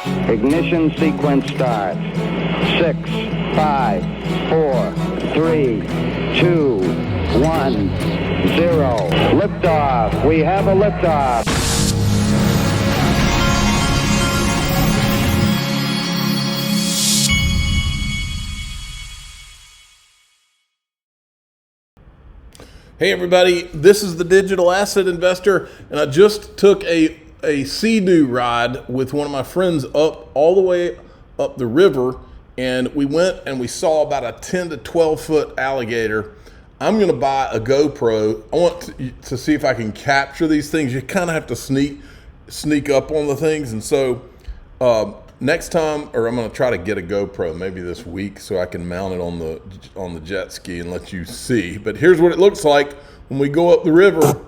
Ignition sequence start. 6, 5, 4, 3, 2, 1, 0. Liftoff. We have a liftoff. Hey everybody, this is the Digital Asset Investor, and I just took a Sea-Doo ride with one of my friends up all the way up the river, and we went and we saw about a 10 to 12 foot alligator. I'm going to buy a GoPro. I want to see if I can capture these things. You kind of have to sneak up on the things, and so next time, or I'm going to try to get a GoPro maybe this week so I can mount it on the jet ski and let you see. But here's what it looks like when we go up the river.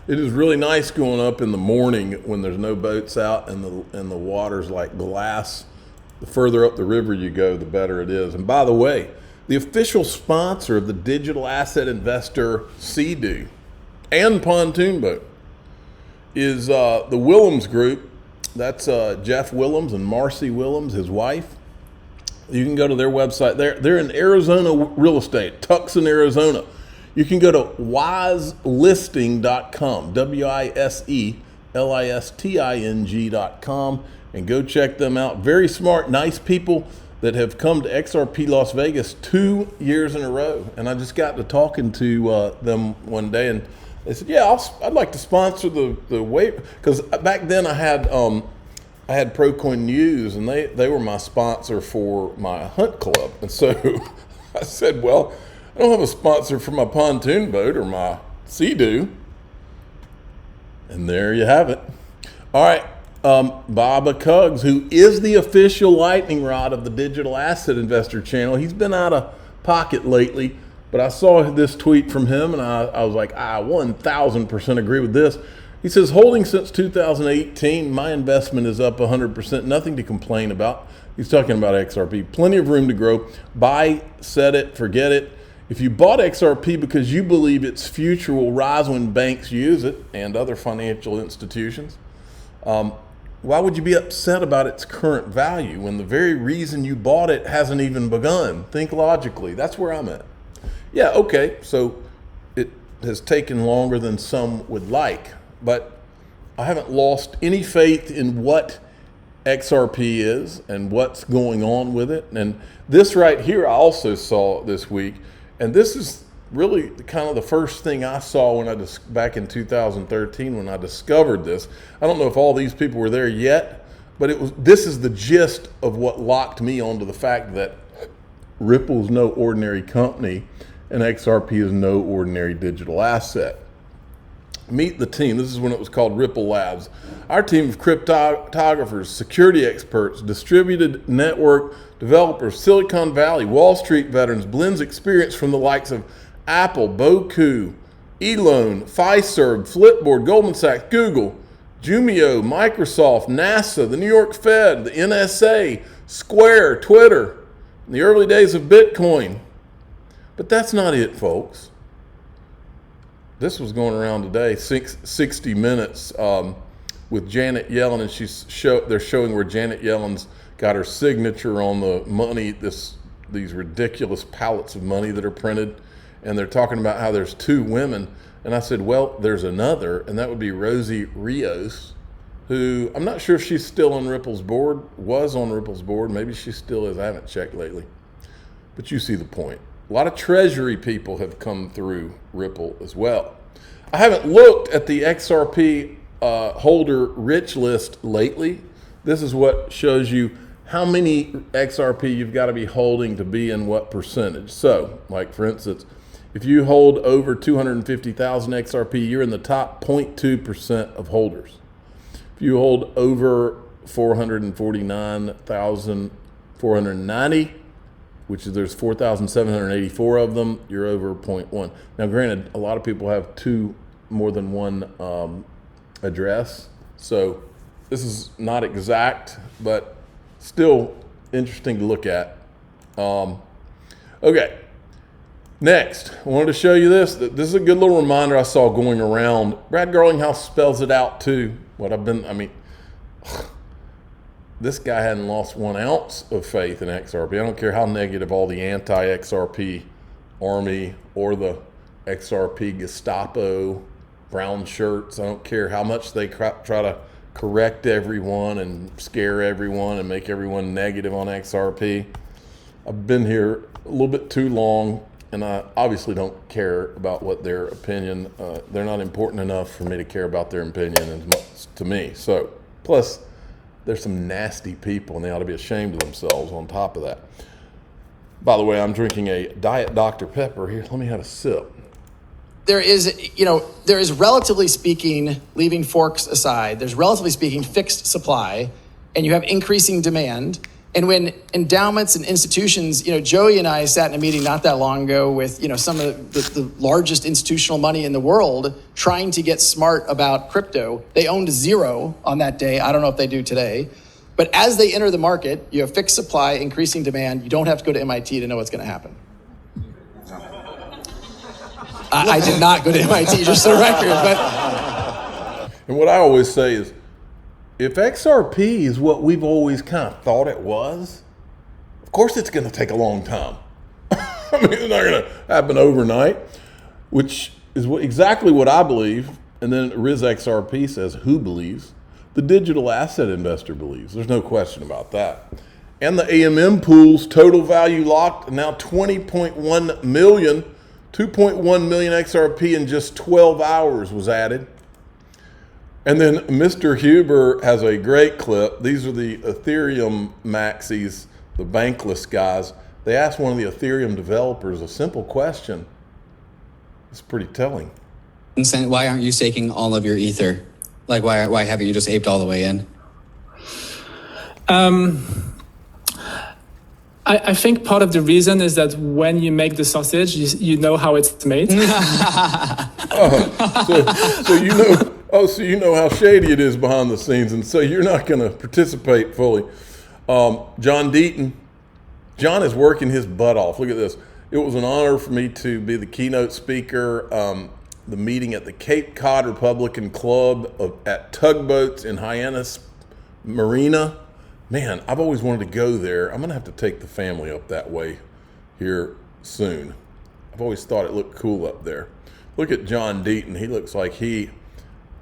It is really nice going up in the morning when there's no boats out and the water's like glass. The further up the river you go, the better it is. And by the way, the official sponsor of the Digital Asset Investor Sea-Doo and pontoon boat is the Willems Group. That's Jeff Willems and Marcy Willems, his wife. You can go to their website. They're in Arizona real estate, Tucson, Arizona. You can go to wiselisting.com, WISELISTING.com, and go check them out. Very smart, nice people that have come to XRP Las Vegas 2 years in a row. And I just got to talking to them one day, and they said, "Yeah, I'd like to sponsor the wave," because back then I had ProCoin News, and they were my sponsor for my hunt club, and so I said, "Well, I don't have a sponsor for my pontoon boat or my Sea-Doo." And there you have it. All right, Baba Cugs, who is the official lightning rod of the Digital Asset Investor channel. He's been out of pocket lately, but I saw this tweet from him, and I was like, 1000% agree with this. He says, "Holding since 2018, my investment is up 100%, nothing to complain about." He's talking about XRP. Plenty of room to grow. Buy, set it, forget it. If you bought XRP because you believe its future will rise when banks use it and other financial institutions, why would you be upset about its current value when the very reason you bought it hasn't even begun? Think logically. That's where I'm at. Yeah, okay, so it has taken longer than some would like, but I haven't lost any faith in what XRP is and what's going on with it. And this right here I also saw this week. And this is really kind of the first thing I saw when back in 2013 when I discovered this. I don't know if all these people were there yet, but this is the gist of what locked me onto the fact that Ripple is no ordinary company and XRP is no ordinary digital asset. Meet the team. This is when it was called Ripple Labs. Our team of cryptographers, security experts, distributed network developers, Silicon Valley, Wall Street veterans, blends experience from the likes of Apple, Boku, Elon, Fiserv, Flipboard, Goldman Sachs, Google, Jumio, Microsoft, NASA, the New York Fed, the NSA, Square, Twitter, in the early days of Bitcoin. But that's not it, folks. This was going around today, 60 Minutes with Janet Yellen, and they're showing where Janet Yellen's got her signature on the money, these ridiculous pallets of money that are printed, and they're talking about how there's 2 women. And I said, well, there's another, and that would be Rosie Rios, who I'm not sure if she's still on Ripple's board, was on Ripple's board, maybe she still is, I haven't checked lately. But you see the point. A lot of treasury people have come through Ripple as well. I haven't looked at the XRP holder rich list lately. This is what shows you how many XRP you've got to be holding to be in what percentage. So, like for instance, if you hold over 250,000 XRP, you're in the top 0.2% of holders. If you hold over 449,490, which is there's 4,784 of them, you're over 0.1. Now, granted, a lot of people have more than one address, so this is not exact, but still interesting to look at. Okay, next, I wanted to show you this. This is a good little reminder I saw going around. Brad Garlinghouse spells it out too. This guy hadn't lost 1 ounce of faith in XRP. I don't care how negative all the anti-XRP army or the XRP Gestapo brown shirts. I don't care how much they try to correct everyone and scare everyone and make everyone negative on XRP. I've been here a little bit too long, and I obviously don't care about what their opinion. They're not important enough for me to care about their opinion as much to me. So, plus, there's some nasty people, and they ought to be ashamed of themselves on top of that. By the way, I'm drinking a Diet Dr. Pepper here. Let me have a sip. There is relatively speaking, leaving forks aside, there's relatively speaking fixed supply, and you have increasing demand. And when endowments and institutions, Joey and I sat in a meeting not that long ago with, some of the largest institutional money in the world trying to get smart about crypto. They owned zero on that day. I don't know if they do today. But as they enter the market, you have fixed supply, increasing demand. You don't have to go to MIT to know what's going to happen. I did not go to MIT, just for the record. And what I always say is, if XRP is what we've always kind of thought it was, of course it's going to take a long time. I mean, it's not going to happen overnight, which is exactly what I believe. And then Riz XRP says, who believes? The digital asset investor believes. There's no question about that. And the AMM pools, total value locked, now 20.1 million. 2.1 million XRP in just 12 hours was added. And then Mr. Huber has a great clip. These are the Ethereum maxis, the bankless guys. They asked one of the Ethereum developers a simple question. It's pretty telling. Why aren't you staking all of your Ether? Like, why haven't you just aped all the way in? I think part of the reason is that when you make the sausage, you know how it's made. So you know how shady it is behind the scenes, and so you're not going to participate fully. John Deaton, John is working his butt off. Look at this. It was an honor for me to be the keynote speaker. The meeting at the Cape Cod Republican Club at Tugboats in Hyannis Marina. Man, I've always wanted to go there. I'm going to have to take the family up that way here soon. I've always thought it looked cool up there. Look at John Deaton. He looks like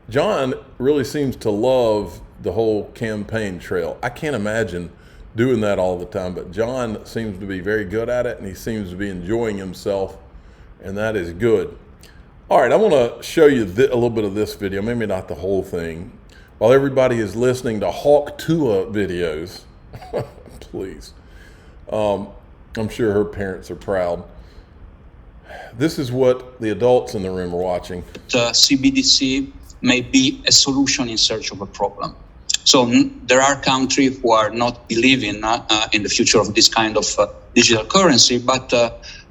John really seems to love the whole campaign trail. I can't imagine doing that all the time, but John seems to be very good at it, and he seems to be enjoying himself, and that is good. All right, I want to show you a little bit of this video, maybe not the whole thing. While everybody is listening to Hawk Tula videos, please. I'm sure her parents are proud. This is what the adults in the room are watching. The CBDC may be a solution in search of a problem. So there are countries who are not believing in the future of this kind of digital currency, but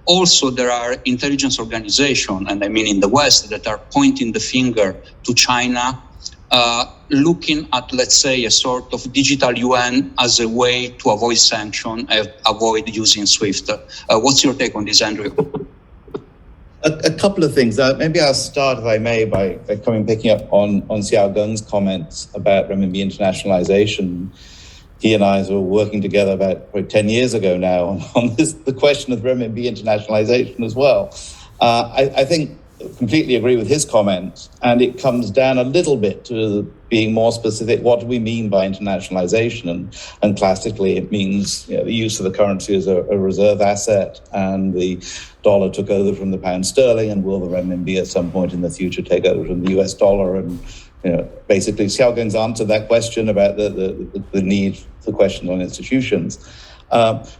also there are intelligence organizations, and I mean in the West, that are pointing the finger to China, looking at, let's say, a sort of digital yuan as a way to avoid sanction, avoid using SWIFT. What's your take on this, Andrew? A couple of things. Maybe I'll start, if I may, by picking up on Xiaogeng's comments about renminbi internationalization. He and I were working together about probably 10 years ago now on the question of renminbi internationalization as well. I think completely agree with his comments, and it comes down a little bit to being more specific. What do we mean by internationalization? And classically, it means the use of the currency as a reserve asset, and the dollar took over from the pound sterling, and will the renminbi at some point in the future take over from the US dollar? And basically, Xiaogeng's answered that question about the need for questions on institutions.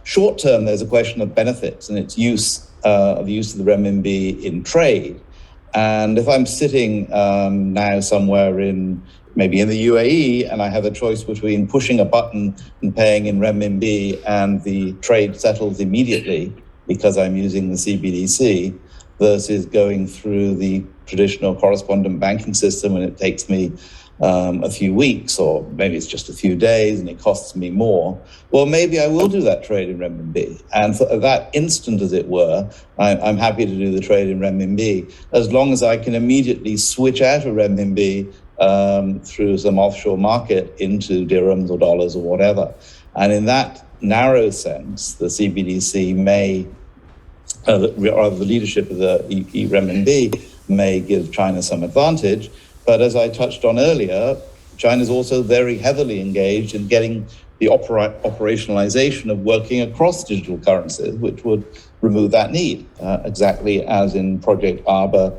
Short term, there's a question of benefits and its use, the use of the renminbi in trade. And if I'm sitting now somewhere maybe in the UAE, and I have a choice between pushing a button and paying in renminbi and the trade settles immediately because I'm using the CBDC, versus going through the traditional correspondent banking system and it takes me a few weeks, or maybe it's just a few days and it costs me more, well, maybe I will do that trade in renminbi. And for that instant, as it were, I'm happy to do the trade in renminbi, as long as I can immediately switch out of renminbi through some offshore market into dirhams or dollars or whatever. And in that narrow sense, the CBDC may, or the leadership of the renminbi may give China some advantage. But as I touched on earlier, China is also very heavily engaged in getting the operationalization of working across digital currencies, which would remove that need, exactly as in Project Arbor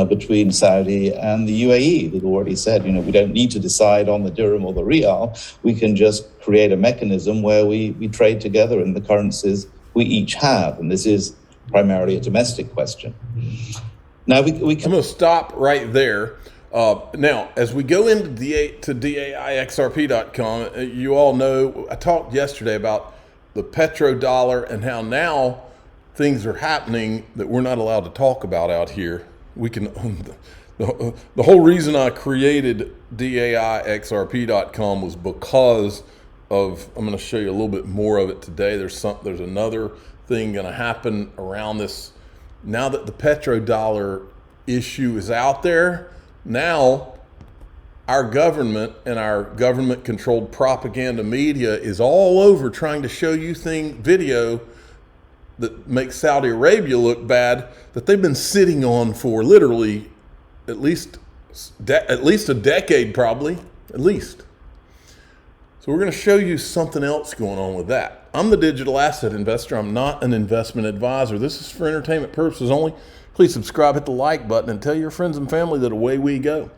between Saudi and the UAE. They've already said, we don't need to decide on the dirham or the rial. We can just create a mechanism where we trade together in the currencies we each have. And this is primarily a domestic question. Now, I'm going to stop right there. Now, as we go into DAIXRP.com, you all know, I talked yesterday about the petrodollar and how now things are happening that we're not allowed to talk about out here. We can, the whole reason I created DAIXRP.com was because of, I'm going to show you a little bit more of it today. There's another thing going to happen around this. Now that the petrodollar issue is out there, now our government and our government-controlled propaganda media is all over trying to show you video that makes Saudi Arabia look bad, that they've been sitting on for literally at least a decade, probably, at least. So we're going to show you something else going on with that. I'm the digital asset investor. I'm not an investment advisor. This is for entertainment purposes only. Please subscribe, hit the like button, and tell your friends and family that away we go.